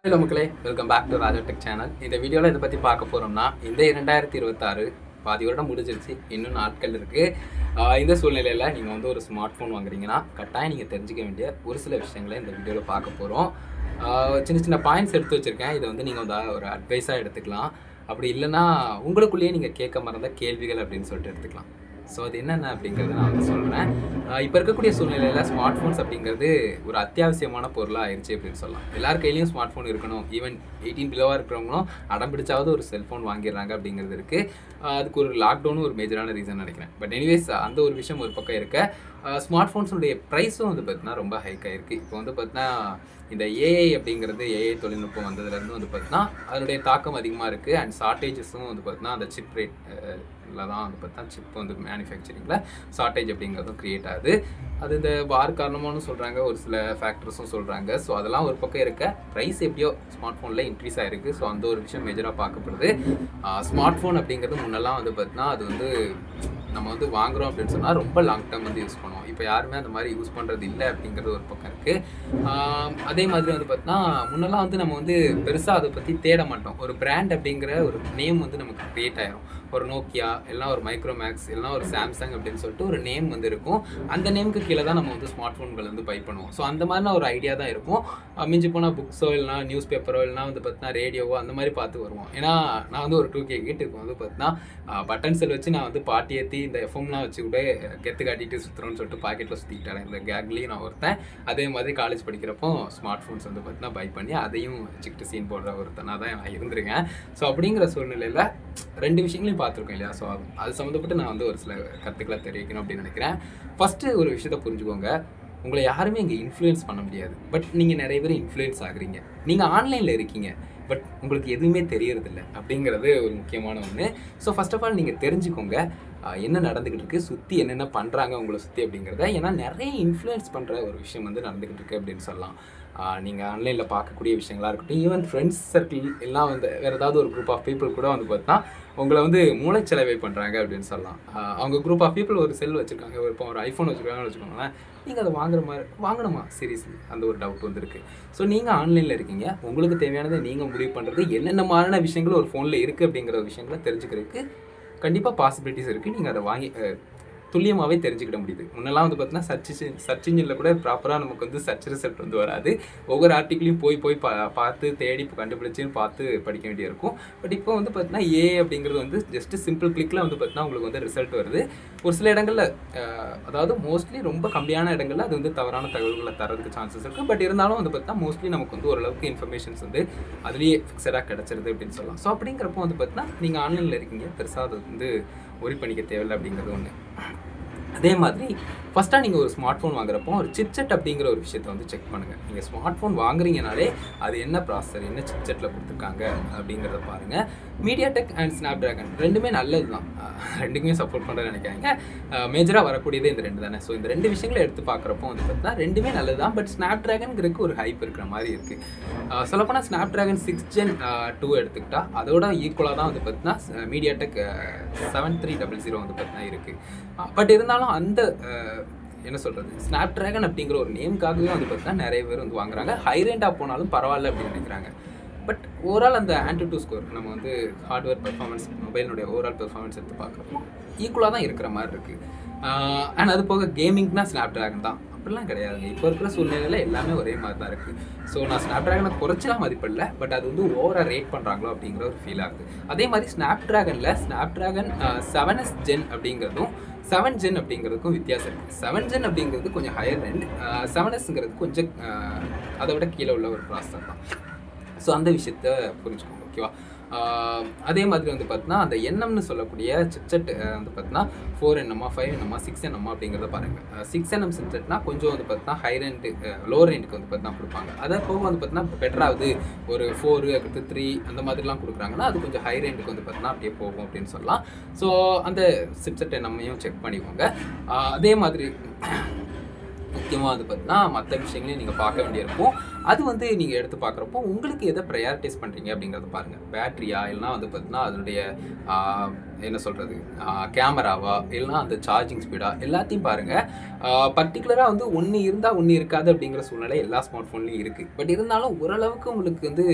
Hello மக்களே, welcome back to Raja tech channel. இந்த வீடியோவில் இதை பற்றி பார்க்க போகிறோம்னா, இந்த 2026 பாதி வருடம் முடிஞ்சிருச்சு, இன்னும் நாட்கள் இருக்குது. இந்த சூழ்நிலையில் நீங்கள் வந்து ஒரு ஸ்மார்ட் ஃபோன் வாங்குறீங்கன்னா கட்டாயம் நீங்கள் தெரிஞ்சிக்க வேண்டிய ஒரு சில விஷயங்களை இந்த வீடியோவில் பார்க்க போகிறோம். சின்ன சின்ன பாயிண்ட்ஸ் எடுத்து வச்சுருக்கேன். இதை வந்து நீங்கள் வந்து ஒரு அட்வைஸாக எடுத்துக்கலாம். அப்படி இல்லைன்னா உங்களுக்குள்ளேயே நீங்கள் கேட்க மறந்த கேள்விகள் அப்படின்னு சொல்லிட்டு எடுத்துக்கலாம். ஸோ அது என்னென்ன அப்படிங்கிறத நான் வந்து சொல்கிறேன். இப்போ இருக்கக்கூடிய சூழ்நிலையில் ஸ்மார்ட் ஃபோன்ஸ் அப்படிங்கிறது ஒரு அத்தியாவசியமான பொருளாக ஆயிடுச்சு அப்படின்னு சொல்லலாம். எல்லார் கையிலையும் ஸ்மார்ட் ஃபோன் இருக்கணும். ஈவன் 18 பிலோவாக இருக்கிறவங்களும் அடம் பிடிச்சாவது ஒரு செல்ஃபோன் வாங்கிடுறாங்க அப்படிங்கிறது இருக்குது. அதுக்கு ஒரு லாக்டவுனும் ஒரு மேஜரான ரீசன் நினைக்கிறேன். பட் எனிவேஸ் அந்த ஒரு விஷயம் ஒரு பக்கம் இருக்க, ஸ்மார்ட் ஃபோன்ஸுடைய ப்ரைஸும் வந்து பார்த்தீங்கன்னா ரொம்ப ஹைக் ஆகிருக்கு. இப்போ வந்து பார்த்தீங்கன்னா இந்த ஏஐ அப்படிங்கிறது ஏஐ தொழில்நுட்பம் வந்ததுலேருந்து வந்து பார்த்தீங்கன்னா அதனுடைய தாக்கம் அதிகமாக இருக்குது. அண்ட் ஷார்ட்டேஜஸும் வந்து பார்த்தீங்கன்னா அந்த சிப் ரேட் தான் வந்து பார்த்தா சிப் வந்து மேனுஃபேக்சரிங்கில் ஷார்ட்டேஜ் அப்படிங்கிறதும் க்ரியேட் ஆகுது. அது இந்த வார் காரணமானு சொல்கிறாங்க, ஒரு சில ஃபேக்டர்ஸும் சொல்கிறாங்க. ஸோ அதெல்லாம் ஒரு பக்கம் இருக்க, ப்ரைஸ் எப்படியோ ஸ்மார்ட் ஃபோனில் இன்க்ரீஸ் ஆகிருக்கு. ஸோ அந்த ஒரு விஷயம் மேஜராக பார்க்கப்படுது. ஸ்மார்ட் ஃபோன் அப்படிங்கிறது முன்னெல்லாம் வந்து பார்த்தீங்கன்னா அது வந்து நம்ம வந்து வாங்குகிறோம் அப்படின்னு சொன்னால் ரொம்ப லாங் டேர்ம் வந்து யூஸ் பண்ணுவோம். இப்போ யாருமே அந்த மாதிரி யூஸ் பண்ணுறது இல்லை அப்படிங்கிறது ஒரு பக்கம் இருக்குது. அதே மாதிரி வந்து பார்த்தீங்கன்னா முன்னெல்லாம் வந்து நம்ம வந்து பெருசாக அதை பற்றி தேட மாட்டோம். ஒரு பிராண்ட் அப்படிங்கிற ஒரு நேம் வந்து நமக்கு க்ரியேட் ஆயிரும். ஒரு நோக்கியா இல்லைனா ஒரு மைக்ரோமேக்ஸ் இல்லைனா ஒரு சாம்சங் அப்படின்னு சொல்லிட்டு ஒரு நேம் வந்து இருக்கும். அந்த நேமுக்கு கீழே தான் நம்ம வந்து ஸ்மார்ட் ஃபோன்கள் வந்து பை பண்ணுவோம். ஸோ அந்த மாதிரினா ஒரு ஐடியா தான் இருக்கும். மிஞ்சி போனால் புக்ஸோ இல்லைனா நியூஸ் பேப்பரோ இல்லைனா வந்து பார்த்தீங்கன்னா ரேடியோவோ அந்த மாதிரி பார்த்து வருவோம். ஏன்னா நான் வந்து ஒரு 2K கிட் இப்போ வந்து பார்த்தீங்கன்னா பட்டன் செல் வச்சு நான் வந்து பாட்டி ஏற்றி இந்த எஃப்எம்லாம் வச்சு கூட கெத்து காட்டிட்டு சுற்றுறோன்னு சொல்லிட்டு பாக்கெட்டில் சுற்றிக்கிட்டேன். இந்த கேக்லேயும் நான் ஒருத்தன். அதே மாதிரி காலேஜ் படிக்கிறப்போ ஸ்மார்ட் ஃபோன்ஸ் வந்து பார்த்தீங்கன்னா பை பண்ணி அதையும் வச்சுக்கிட்டு சீன் போடுற ஒருத்தனாக தான் நான் இருந்திருக்கேன். ஸோ அப்படிங்கிற சூழ்நிலையில் ரெண்டு விஷயங்களையும் பார்த்துருக்கோம் இல்லையா. ஸோ அது சம்மந்தப்பட்டு நான் வந்து ஒரு சில கருத்துக்களை தெரிவிக்கணும் அப்படின்னு நினைக்கிறேன். ஃபஸ்ட்டு ஒரு விஷயத்தை புரிஞ்சுக்கோங்க. உங்களை யாருமே இங்கே இன்ஃப்ளூயன்ஸ் பண்ண முடியாது. பட் நீங்கள் நிறைய பேர் இன்ஃப்ளூயன்ஸ் ஆகுறீங்க. நீங்கள் ஆன்லைனில் இருக்கீங்க, பட் உங்களுக்கு எதுவுமே தெரியறதில்ல அப்படிங்கிறது ஒரு முக்கியமான ஒன்று. ஸோ ஃபர்ஸ்ட் ஆஃப் ஆல் நீங்கள் தெரிஞ்சுக்கோங்க என்ன நடந்துக்கிட்டு இருக்குது, சுற்றி என்னென்ன பண்ணுறாங்க உங்களை சுற்றி அப்படிங்கிறத. ஏன்னா நிறைய இன்ஃப்ளூயன்ஸ் பண்ணுற ஒரு விஷயம் வந்து நடந்துக்கிட்டு இருக்குது அப்படின்னு சொல்லலாம். நீங்கள் ஆன்லைனில் பார்க்கக்கூடிய விஷயங்களாக இருக்கட்டும், ஈவன் ஃப்ரெண்ட்ஸ் சர்க்கிள் எல்லாம் வந்து வேறு ஏதாவது ஒரு குரூப் ஆஃப் பீப்புள் கூட வந்து பார்த்தா உங்களை வந்து மூளைச்சலவை பண்ணுறாங்க அப்படின்னு சொல்லலாம். அவங்க குரூப் ஆஃப் பீப்புள் ஒரு செல் வச்சுருக்காங்க, இப்போ ஒரு ஐஃபோன் வச்சுருக்காங்கன்னு வச்சுக்கோங்களேன். நீங்கள் அதை வாங்கணுமா சீரியஸ்லி அந்த ஒரு டவுட் வந்துருக்கு. ஸோ நீங்கள் ஆன்லைனில் இருக்கீங்க, உங்களுக்கு தேவையானதை நீங்கள் முடிவு பண்ணுறது என்னென்ன மாதிரியான விஷயங்கள் ஒரு ஃபோனில் இருக்குது அப்படிங்கிற விஷயங்களை தெரிஞ்சுக்கிறதுக்கு கண்டிப்பாக பாசிபிலிட்டிஸ் இருக்குது. நீங்கள் அதை வாங்கி துல்லியமாகவே தெரிஞ்சுக்கிட முடியுது. முன்னெல்லாம் வந்து பார்த்தீங்கன்னா சர்ச் இன்ஜினில் கூட ப்ராப்பராக நமக்கு வந்து சர்ச் ரிசல்ட் வந்து வராது. ஒவ்வொரு ஆர்டிக்கிளையும் போய் பார்த்து தேடி கண்டுபிடிச்சின்னு பார்த்து படிக்க வேண்டிய இருக்கும். பட் இப்போ வந்து பார்த்தீங்கன்னா அப்படிங்கிறது வந்து ஜஸ்ட் சிம்பிள் கிளிக்கில் வந்து பார்த்தீங்கன்னா உங்களுக்கு வந்து ரிசல்ட் வருது. ஒரு சில இடங்களில் அதாவது மோஸ்ட்லி ரொம்ப கம்மியான இடங்களில் அது வந்து தவறான தகவல்களை தரதுக்கு சான்சஸ் இருக்குது. பட் இருந்தாலும் வந்து பார்த்தீங்கன்னா மோஸ்ட்லி நமக்கு வந்து ஓரளவுக்கு இன்ஃபர்மேஷன்ஸ் வந்து அதுலேயே ஃபிக்ஸடாக கிடச்சிருது அப்படின்னு சொல்லலாம். ஸோ அப்படிங்கிறப்போ வந்து பார்த்தீங்கன்னா நீங்கள் ஆன்லைனில் இருக்கீங்க, பெருசாக அது வந்து ஒரி பண்ணிக்க தேவையில்லை அப்படிங்கிறது ஒன்று. அதே மாதிரி ஃபஸ்ட்டாக நீங்கள் ஒரு ஸ்மார்ட் ஃபோன் வாங்குறப்போ ஒரு சிப்செட் அப்படிங்கிற ஒரு விஷயத்தை வந்து செக் பண்ணுங்கள். நீங்கள் ஸ்மார்ட் ஃபோன் வாங்குறீங்கனாலே அது என்ன ப்ராசஸர், என்ன சிப்செட்டில் கொடுத்துருக்காங்க அப்படிங்கிறத பாருங்கள். மீடியாடெக் அண்ட் ஸ்னாப்ட்ராகன் ரெண்டுமே நல்லது தான். ரெண்டுக்குமே சப்போர்ட் பண்ணுறேன்னு நினைக்கிறாங்க. மேஜராக வரக்கூடியதே இந்த ரெண்டு தானே. ஸோ இந்த ரெண்டு விஷயங்களை எடுத்து பார்க்குறப்போ வந்து பார்த்தீங்கன்னா ரெண்டுமே நல்லது தான். பட் ஸ்னாப்ட்ராகனுங்கிறதுக்கு ஒரு ஹைப் இருக்கிற மாதிரி இருக்குது. சொல்லப்போனால் ஸ்னாப்ட்ராகன் 6 Gen 2 எடுத்துக்கிட்டால் அதோட ஈக்குவலாக தான் வந்து பார்த்தீங்கன்னா மீடியாடெக் 7300 வந்து பார்த்தீங்கன்னா இருக்குது. பட் இருந்தாலும் அந்த என்ன சொல்கிறது, ஸ்னாப்ட்ராகன் அப்படிங்கிற ஒரு நேமுக்காகவே வந்து பார்த்தீங்கன்னா நிறைய பேர் வந்து வாங்குறாங்க. ஹை ரேண்டாக போனாலும் பரவாயில்ல அப்படின்னு நினைக்கிறாங்க. பட் ஓவரால் அந்த ஆன்டி ஸ்கோர் நம்ம வந்து ஹார்ட்வேர் பெர்ஃபார்மன்ஸ், மொபைலினுடைய ஓவரால் பெர்ஃபார்மன்ஸ் எடுத்து பார்க்குறப்போ ஈக்குவலாக தான் இருக்கிற மாதிரி இருக்குது. அண்ட் அது போக கேமிங்னா ஸ்னாப்ட்ராகன் தான் அப்படிலாம் கிடையாதுங்க. இப்போ இருக்கிற சூழ்நிலையில் எல்லாமே ஒரே மாதிரி தான் இருக்குது. ஸோ நான் ஸ்னாப்ட்ராகனை குறைச்சலாம் மதிப்பிடல, பட் அது வந்து ஓவராக ரேட் பண்ணுறாங்களோ அப்படிங்கிற ஒரு ஃபீல் ஆகுது. அதே மாதிரி ஸ்னாப்ட்ராகன் 7S Gen அப்படிங்கிறதும் 7 Gen அப்படிங்கிறதுக்கும் வித்தியாசம் இருக்குது. 7 Gen அப்படிங்கிறது கொஞ்சம் ஹையர் ரெண்ட், 7Sங்கிறது கொஞ்சம் அதை விட கீழே உள்ள ஒரு ப்ராசஸர் தான். ஸோ அந்த விஷயத்த புரிஞ்சுக்கோங்க, ஓகேவா. அதே மாதிரி வந்து பார்த்தீங்கன்னா அந்த என்எம்னு சொல்லக்கூடிய சிப்செட் வந்து பார்த்தீங்கன்னா 4nm 5nm 6nm அப்படிங்கிறத பாருங்கள். 6nm சிப்செட்னா கொஞ்சம் வந்து பார்த்தீங்கன்னா ஹை ரேண்ட் லோ ரேண்டுக்கு வந்து பார்த்தீங்கன்னா கொடுப்பாங்க. அதை போக வந்து பார்த்தீங்கன்னா பெட்டராகுது ஒரு 4 அடுத்து 3 அந்த மாதிரிலாம் கொடுக்குறாங்கன்னா அது கொஞ்சம் ஹை ரேண்டுக்கு வந்து பார்த்தீங்கன்னா அப்படியே போகும் அப்படின்னு சொல்லலாம். ஸோ அந்த சிப்செட் என்எம்மையும் செக் பண்ணிக்கோங்க. அதே மாதிரி முக்கியமாக வந்து பார்த்தீங்கன்னா மற்ற விஷயங்களையும் நீங்கள் பார்க்க வேண்டியிருக்கும். அது வந்து நீங்கள் எடுத்து பார்க்குறப்போ உங்களுக்கு எதை ப்ரையாரிட்டைஸ் பண்ணுறீங்க அப்படிங்கிறத பாருங்கள். பேட்டரியா இல்லைனா வந்து பார்த்தீங்கன்னா அதனுடைய என்ன சொல்கிறது கேமராவா இல்லைனா அந்த சார்ஜிங் ஸ்பீடா எல்லாத்தையும் பாருங்கள். பர்டிகுலராக வந்து ஒன்று இருந்தால் ஒன்று இருக்காது அப்படிங்கிற சூழ்நிலை எல்லா ஸ்மார்ட் ஃபோன்லேயும் இருக்குது. பட் இருந்தாலும் ஓரளவுக்கு உங்களுக்கு வந்து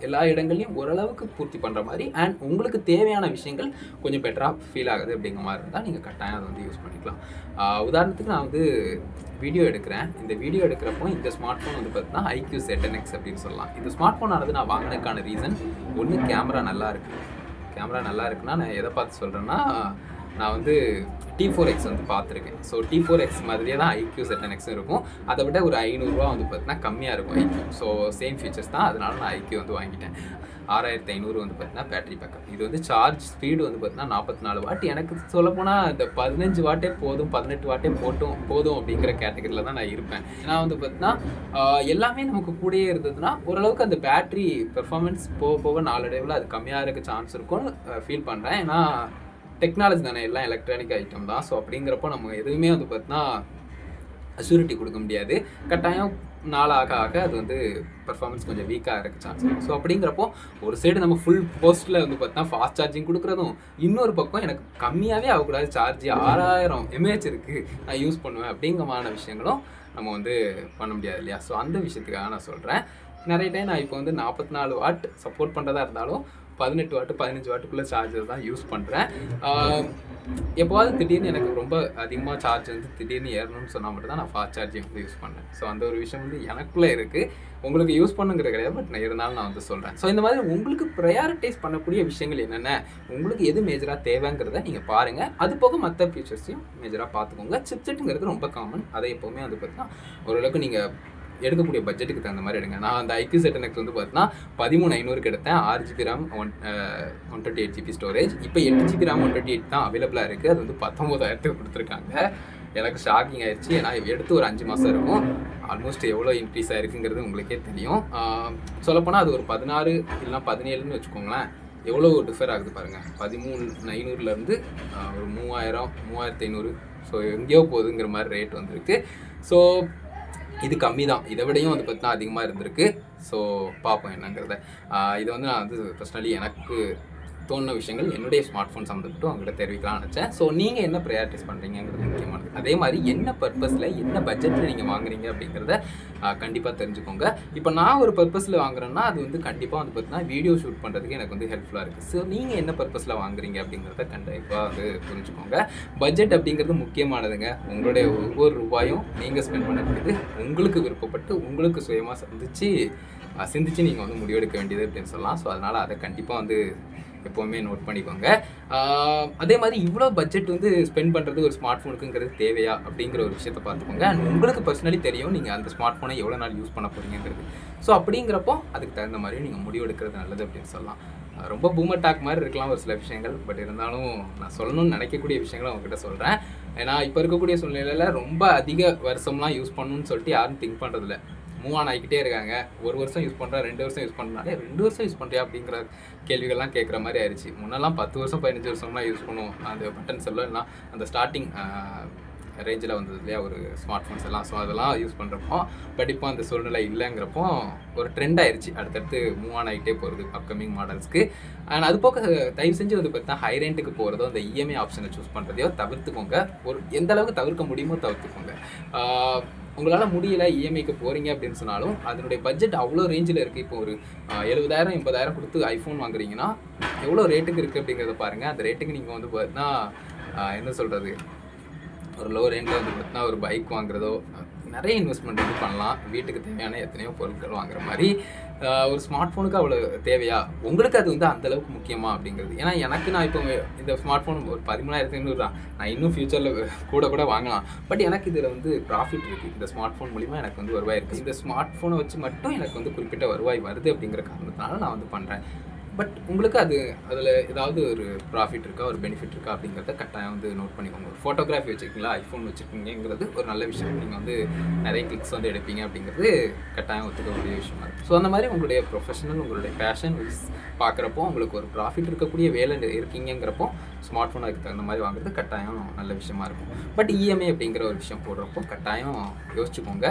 எல்லா இடங்கள்லையும் ஓரளவுக்கு பூர்த்தி பண்ணுற மாதிரி அண்ட் உங்களுக்கு தேவையான விஷயங்கள் கொஞ்சம் பெட்டராக ஃபீல் ஆகுது அப்படிங்கிற மாதிரி இருந்தால் நீங்கள் கட்டாயம் அதை வந்து யூஸ் பண்ணிக்கலாம். உதாரணத்துக்கு நான் வந்து வீடியோ எடுக்கிறேன். இந்த வீடியோ எடுக்கிறப்போ இந்த ஸ்மார்ட் ஃபோன் வந்து பார்த்தீங்கன்னா IQ Z10x அப்படின்னு சொல்லலாம். இந்த ஸ்மார்ட் ஃபோன் ஆனது நான் வாங்கினதுக்கான ரீசன் ஒன்று கேமரா நல்லா இருக்குது. கேமரா நல்லா இருக்குன்னா நான் எதை பார்த்து சொல்கிறேன்னா நான் வந்து T4X வந்து பார்த்துருக்கேன். ஸோ T4X மாதிரியே தான் IQ Z10x இருக்கும். அதை விட ஒரு 500 ரூபா வந்து பார்த்தீங்கன்னா கம்மியாக இருக்கும் IQ. ஸோ சேம் ஃபீச்சர்ஸ் தான், அதனால நான் IQ வந்து வாங்கிட்டேன். 6500 வந்து பார்த்தீங்கன்னா பேட்டரி பேக்கப். இது வந்து சார்ஜ் ஸ்பீடு வந்து பார்த்தீங்கன்னா 44 வாட். எனக்கு சொல்லப்போனால் இந்த 15 வாட்டே போதும் 18 வாட்டே போதும் அப்படிங்கிற கேட்டகரியில் தான் நான் இருப்பேன். ஏன்னா வந்து பார்த்தீங்கன்னா எல்லாமே நமக்கு கூடயே இருந்ததுன்னா ஓரளவுக்கு அந்த பேட்டரி பெர்ஃபார்மன்ஸ் போக போக நாளடைவில் அது கம்மியாக இருக்க சான்ஸ் இருக்கும்னு ஃபீல் பண்ணுறேன். ஏன்னா டெக்னாலஜி தானே, எல்லாம் எலக்ட்ரானிக் ஐட்டம் தான். ஸோ அப்படிங்கிறப்போ நம்ம எதுவுமே வந்து பார்த்தீங்கன்னா அஷ்யூரிட்டி கொடுக்க முடியாது. கட்டாயம் நாளாக ஆக அது வந்து பர்ஃபார்மன்ஸ் கொஞ்சம் வீக்காக இருக்க சான்ஸ் இருக்கும். ஸோ அப்படிங்கிறப்போ ஒரு சைடு நம்ம ஃபுல் போஸ்ட்டில் வந்து பார்த்தீங்கன்னா ஃபாஸ்ட் சார்ஜிங் கொடுக்குறதும், இன்னொரு பக்கம் எனக்கு கம்மியாகவே ஆகக்கூடாது சார்ஜ் 6000 mAh இருக்குது நான் யூஸ் பண்ணுவேன் அப்படிங்கிற விஷயங்களும் நம்ம வந்து பண்ண முடியாது இல்லையா? ஸோ அந்த விஷயத்துக்காக நான் சொல்கிறேன். நிறைய டைம் நான் இப்போ வந்து 44 வாட் சப்போர்ட் பண்ணுறதா இருந்தாலும் 18 வாட்டு 15 வாட்டுக்குள்ளே சார்ஜர் தான் யூஸ் பண்ணுறேன். எப்போவாது திடீர்னு எனக்கு ரொம்ப அதிகமாக சார்ஜ் வந்து திடீர்னு ஏறணும்னு சொன்னால் மட்டும் தான் நான் ஃபாஸ்ட் சார்ஜிங் வந்து யூஸ் பண்ணேன். ஸோ அந்த ஒரு விஷயம் வந்து எனக்குள்ளே இருக்குது. உங்களுக்கு யூஸ் பண்ணுங்கிறது கிடையாது, பட் நான் இருந்தாலும் நான் வந்து சொல்கிறேன். ஸோ இந்த மாதிரி உங்களுக்கு ப்ரையாரிட்டைஸ் பண்ணக்கூடிய விஷயங்கள் என்னென்ன, உங்களுக்கு எது மேஜராக தேவைங்கிறத நீங்கள் பாருங்கள். அது போக மற்ற ஃபீச்சர்ஸையும் மேஜராக பார்த்துக்கோங்க. சிப்செட்டுங்கிறது ரொம்ப காமன். அதை எப்போவுமே வந்து பார்த்தீங்கன்னா ஓரளவுக்கு நீங்கள் எடுக்கக்கூடிய பட்ஜெட்டுக்கு தகுந்த மாதிரி எடுங்க. நான் அந்த IQ Z10x வந்து பார்த்தீங்கன்னா 13500க்கு எடுத்தேன். 6GB RAM 128GB storage. இப்போ 8GB RAM 128 தான் அவைலபிளாக இருக்குது. அது வந்து 19000க்கு கொடுத்துருக்காங்க. எனக்கு ஷாக்கிங் ஆயிடுச்சு. ஏன்னா எடுத்து ஒரு 5 மாதம் இருக்கும். ஆல்மோஸ்ட் எவ்வளோ இன்க்ரீஸ் ஆகிருக்குங்கிறது உங்களுக்கே தெரியும். சொல்லப்போனால் அது ஒரு 16 இல்லைனா 17ன்னு வச்சுக்கோங்களேன். எவ்வளோ டிஃபர் ஆகுது பாருங்கள். 13500லேருந்து ஒரு 3000 3500. ஸோ எங்கேயோ போகுதுங்கிற மாதிரி ரேட் வந்திருக்கு. ஸோ இது கம்மி தான், இதை விடையும் வந்து பார்த்தீங்கன்னா அதிகமாக இருந்திருக்கு. ஸோ பார்ப்போம் என்னங்கிறத. இது வந்து நான் வந்து பர்சனலி எனக்கு தோணுன விஷயங்கள் என்னுடைய ஸ்மார்ட் ஃபோன் சம்மந்தப்பட்டு அவங்கள்ட்ட தெரிவிக்கலாம்னு நினச்சேன். ஸோ நீங்கள் என்ன ப்ரையாரிட்டைஸ் பண்ணுறீங்கிறது முக்கியமானது. அதே மாதிரி என்ன பர்பஸில் என்ன பட்ஜெட்டில் நீங்கள் வாங்குறீங்க அப்படிங்கிறத கண்டிப்பாக தெரிஞ்சுக்கோங்க. இப்போ நான் ஒரு பர்பஸில் வாங்குறேன்னா அது வந்து கண்டிப்பாக வந்து பார்த்தீங்கன்னா வீடியோ ஷூட் பண்ணுறதுக்கு எனக்கு வந்து ஹெல்ப்ஃபுல்லாக இருக்குது. ஸோ நீங்கள் என்ன பர்பஸில் வாங்குறீங்க அப்படிங்கிறத கண்டிப்பாக வந்து புரிஞ்சுக்கோங்க. பட்ஜெட் அப்படிங்கிறது முக்கியமானதுங்க. உங்களுடைய ஒவ்வொரு ரூபாயும் நீங்கள் ஸ்பெண்ட் பண்ணக்கூடியது உங்களுக்கு விருப்பப்பட்டு உங்களுக்கு சுயமாக சிந்திச்சு நீங்கள் வந்து முடிவெடுக்க வேண்டியது அப்படின்னு சொல்லலாம். ஸோ அதனால் அதை கண்டிப்பாக வந்து எப்போவுமே நோட் பண்ணிக்கோங்க. அதே மாதிரி இவ்வளோ பட்ஜெட் வந்து ஸ்பெண்ட் பண்ணுறது ஒரு ஸ்மார்ட் ஃபோனுக்குங்கிறது தேவையா அப்படிங்கிற ஒரு விஷயத்தை பார்த்துக்கோங்க. அண்ட் உங்களுக்கு பர்சனலி தெரியும் நீங்கள் அந்த ஸ்மார்ட் ஃபோனை எவ்வளோ நாள் யூஸ் பண்ண போகிறீங்கிறது. ஸோ அப்படிங்கிறப்போ அதுக்கு தகுந்த மாதிரி நீங்கள் முடிவெடுக்கிறது நல்லது அப்படின்னு சொல்லலாம். ரொம்ப பூமர் டாக் மாதிரி இருக்கலாம் ஒரு சில விஷயங்கள், பட் இருந்தாலும் நான் சொல்லணும்னு நினைக்கக்கூடிய விஷயங்களை அவங்ககிட்ட சொல்கிறேன். ஏன்னா இப்போ இருக்கக்கூடிய சூழ்நிலையில் ரொம்ப அதிக வருஷம்லாம் யூஸ் பண்ணணும்னு சொல்லிட்டு யாரும் திங்க் பண்ணுறதில்ல. மூவ் ஆன் ஆகிக்கிட்டே இருக்காங்க. 1 வருஷம் யூஸ் பண்ணுறேன், 2 வருஷம் யூஸ் பண்ணுறாலே 2 வருஷம் யூஸ் பண்ணுறியா அப்படிங்கிற கேள்விகள்லாம் கேட்குற மாதிரி ஆயிடுச்சு. முன்னெல்லாம் 10 வருஷம் 15 வருஷம்லாம் யூஸ் பண்ணுவோம். அந்த பட்டன் செல்லாம் அந்த ஸ்டார்டிங் ரேஞ்சில் வந்தது இல்லையா ஒரு ஸ்மார்ட் ஃபோன்ஸ் எல்லாம். ஸோ அதெல்லாம் யூஸ் பண்ணுறப்போ பட் இப்போ அந்த சூழ்நிலை இல்லைங்கிறப்போ ஒரு ட்ரெண்ட் ஆயிடுச்சு. அடுத்தடுத்து மூவ் ஆன் ஆகிட்டே போகிறது அப்கமிங் மாடல்ஸ்க்கு. அண்ட் அது போக தயவு செஞ்சு வந்து பார்த்தீங்கன்னா ஹை ரேண்ட்டுக்கு போகிறதோ அந்த EMI ஆப்ஷனை சூஸ் பண்ணுறதையோ தவிர்த்துக்கோங்க. எந்த அளவுக்கு தவிர்க்க முடியுமோ தவிர்த்துக்கோங்க. உங்களால் முடியலை EMIக்கு போகிறீங்க அப்படின்னு சொன்னாலும் அதனுடைய பட்ஜெட் அவ்வளோ ரேஞ்சில் இருக்குது. இப்போ ஒரு 70,000 80,000 கொடுத்து ஐஃபோன் வாங்குறீங்கன்னா எவ்வளோ ரேட்டுக்கு இருக்குது அப்படிங்கிறத பாருங்கள். அந்த ரேட்டுக்கு நீங்கள் வந்து பார்த்தீங்கன்னா என்ன சொல்கிறது ஒரு லோ ரேஞ்சில் வந்து பார்த்தீங்கன்னா ஒரு பைக் வாங்குறதோ நிறைய இன்வெஸ்ட்மெண்ட் வந்து பண்ணலாம். வீட்டுக்கு தேவையான எத்தனையோ பொருட்கள் வாங்குற மாதிரி ஒரு ஸ்மார்ட் ஃபோனுக்கு அவ்வளோ தேவையா, உங்களுக்கு அது வந்து அந்தளவுக்கு முக்கியமா அப்படிங்கிறது. ஏன்னா நான் இப்போ இந்த ஸ்மார்ட் ஃபோன் ஒரு 13,500 தான். நான் இன்னும் ஃப்யூச்சரில் கூட வாங்கலாம். பட் எனக்கு இதில் வந்து ப்ராஃபிட் இருக்குது. இந்த ஸ்மார்ட் ஃபோன் மூலிமா எனக்கு வந்து வருவாய் இருக்குது. இந்த ஸ்மார்ட் ஃபோனை வச்சு மட்டும் எனக்கு வந்து குறிப்பிட்ட வருவாய் வருது அப்படிங்கிற காரணத்தினால நான் வந்து பண்ணுறேன். பட் உங்களுக்கு அதில் ஏதாவது ஒரு ப்ராஃபிட் இருக்கா, ஒரு பெனிஃபிட் இருக்கா அப்படிங்கிறத கட்டாயம் வந்து நோட் பண்ணிக்கோங்க. ஒரு ஃபோட்டோகிராஃபி வச்சுருக்கீங்களா, ஐஃபோன் வச்சுருக்கீங்கிறது ஒரு நல்ல விஷயம். நீங்கள் வந்து நிறைய கிளிக்ஸ் வந்து எடுப்பீங்க அப்படிங்கிறது கட்டாயம் ஒத்துக்கக்கூடிய விஷயமா இருக்குது. ஸோ அந்த மாதிரி உங்களுடைய ப்ரொஃபஷனல், உங்களுடைய பேஷன் பார்க்குறப்போ உங்களுக்கு ஒரு ப்ராஃபிட் இருக்கக்கூடிய வேலை இருக்கீங்கிறப்போ ஸ்மார்ட் ஃபோன் அதுக்கு தகுந்த மாதிரி வாங்குறது கட்டாயம் நல்ல விஷயமா இருக்கும். பட் இஎம்ஐ அப்படிங்கிற ஒரு விஷயம் போடுறப்போ கட்டாயம் யோசிச்சுக்கோங்க.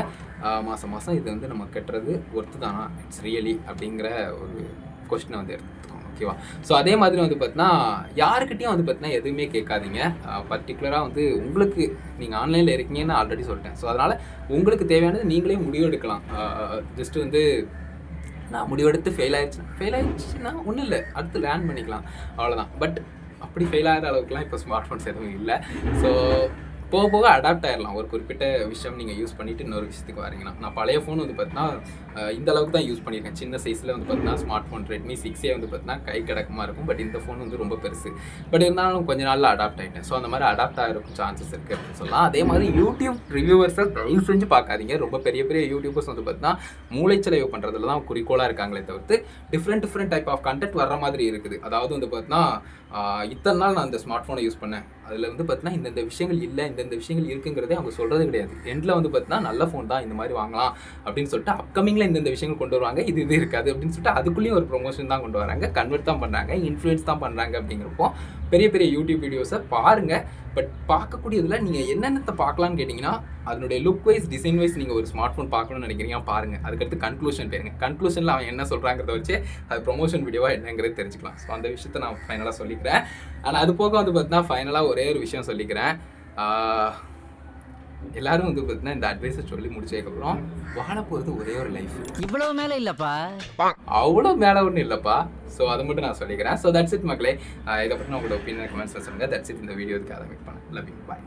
மாதம் மாதம் இது வந்து நம்ம கட்டுறது ஒர்த்து தானா, இட்ஸ் ரியலி அப்படிங்கிற ஒரு கொஸ்டினை வந்து எடுத்துக்கோங்க. ஓகேவா? ஸோ அதே மாதிரி வந்து பார்த்தீங்கன்னா யாருக்கிட்டையும் வந்து பார்த்தீங்கன்னா எதுவுமே கேட்காதீங்க. பர்டிகுலராக வந்து உங்களுக்கு நீங்கள் ஆன்லைனில் இருக்கீங்கன்னு ஆல்ரெடி சொல்லிட்டேன். ஸோ அதனால் உங்களுக்கு தேவையானது நீங்களே முடிவு எடுக்கலாம். ஜஸ்ட்டு வந்து நான் முடிவெடுத்து ஃபெயில் ஆயிடுச்சுன்னா ஒன்றும் இல்லை, அடுத்து லேர்ன் பண்ணிக்கலாம், அவ்வளோதான். பட் அப்படி ஃபெயில் ஆகிற அளவுக்குலாம் இப்போ ஸ்மார்ட் ஃபோன்ஸ் எதுவும் இல்லை. ஸோ போக போக அடாப்ட் ஆகிடலாம். ஒரு குறிப்பிட்ட விஷயம் நீங்கள் யூஸ் பண்ணிவிட்டு இன்னொரு விஷயத்துக்கு வரீங்கன்னா, நான் பழைய ஃபோன் வந்து பார்த்தீங்கன்னா இந்த அளவுக்கு தான் யூஸ் பண்ணியிருக்கேன். சின்ன சைஸில் வந்து பார்த்தீங்கன்னா ஸ்மார்ட் ஃபோன் ரெட்மி 6A வந்து பார்த்தீங்கன்னா கை கடக்கமாக இருக்கும். பட் இந்த ஃபோன் வந்து ரொம்ப பெருசு. பட் இருந்தாலும் கொஞ்ச நாளில் அடாப்ட் ஆகிட்டேன். ஸோ அந்த மாதிரி அடாப்ட் ஆகிறதுக்கு சான்சஸ் இருக்குது அப்படின்னு சொல்லலாம். அதே மாதிரி யூடியூப் ரிவ்யூவர்ஸை தயவு செஞ்சு பார்க்காதீங்க. ரொம்ப பெரிய பெரிய யூடியூபர்ஸ் வந்து பார்த்தீங்கன்னா மூளைச்சலவை பண்ணுறதுல தான் குறிக்கோளாக இருக்காங்களே தவிர்த்து டிஃப்ரெண்ட் டைப் ஆஃப் கண்டென்ட் வர்ற மாதிரி இருக்குது. அதாவது வந்து பார்த்தீங்கன்னா இத்தனை நாள் நான் இந்த ஸ்மார்ட் ஃபோனை யூஸ் பண்ணேன், அதில் வந்து பார்த்தீங்கன்னா இந்தந்த விஷயங்கள் இல்லை, இந்தந்த விஷயங்கள் இருக்குங்கிறதே அவங்க சொல்கிறது கிடையாது. எண்டில் வந்து பார்த்தீங்கன்னா நல்ல ஃபோன் தான், இந்த மாதிரி வாங்கலாம் அப்படின்னு சொல்லிட்டு அப்கமிங்கில் இந்தந்த விஷயங்கள் கொண்டு வருவாங்க, இது இருக்காது அப்படின்னு சொல்லிட்டு அதுக்குள்ளேயும் ஒரு ப்ரொமோஷன் தான் கொண்டு வராங்க, கன்வெர்ட் தான் பண்ணுறாங்க, இன்ஃப்ளூயன்ஸ் தான் பண்ணுறாங்க. அப்படிங்கிறப்போ பெரிய பெரிய யூடியூப் வீடியோஸை பாருங்கள். பட் பார்க்கக்கூடியதில் நீங்கள் என்னென்னத்தை பார்க்கலான்னு கேட்டிங்கன்னா அதனுடைய லுக் வைஸ், டிசைன் வைஸ் நீங்கள் ஒரு ஸ்மார்ட் ஃபோன் பார்க்கணும்னு நினைக்கிறீங்க பாருங்கள். அதுக்கடுத்து கன்க்ளூஷன் போயிருங்க. கன்க்ளூஷனில் அவன் என்ன சொல்கிறாங்கிறத வச்சு அது ப்ரொமோஷன் வீடியோவாக என்னங்கிறது தெரிஞ்சுக்கலாம். ஸோ அந்த விஷயத்தை நான் ஃபைனலாக சொல்லிக்கிறேன். ஆனால் அது போக வந்து பார்த்தீங்கன்னா ஃபைனலாக ஒரே ஒரு விஷயம் சொல்லிக்கிறேன். எல்லாரும் வந்து பார்த்தீங்கன்னா இந்த அட்வைஸை சொல்லி முடிச்சதுக்கப்புறம் வாழ போகிறது ஒரே ஒரு லைஃப், இவ்வளோ மேலே இல்லைப்பா, அவ்வளோ மேலே ஒன்றும் இல்லைப்பா. ஸோ அதை மட்டும் நான் சொல்லிக்கிறேன். ஸோ தட்ஸ் இட் மக்களே. இதை பற்றி நான் உங்களோட ஒப்பீனியன் கமெண்ட்ஸில் சொல்லுங்கள். That's it. இந்த வீடியோவுக்கு அதை மேக் பண்ணேன். Love you, bye.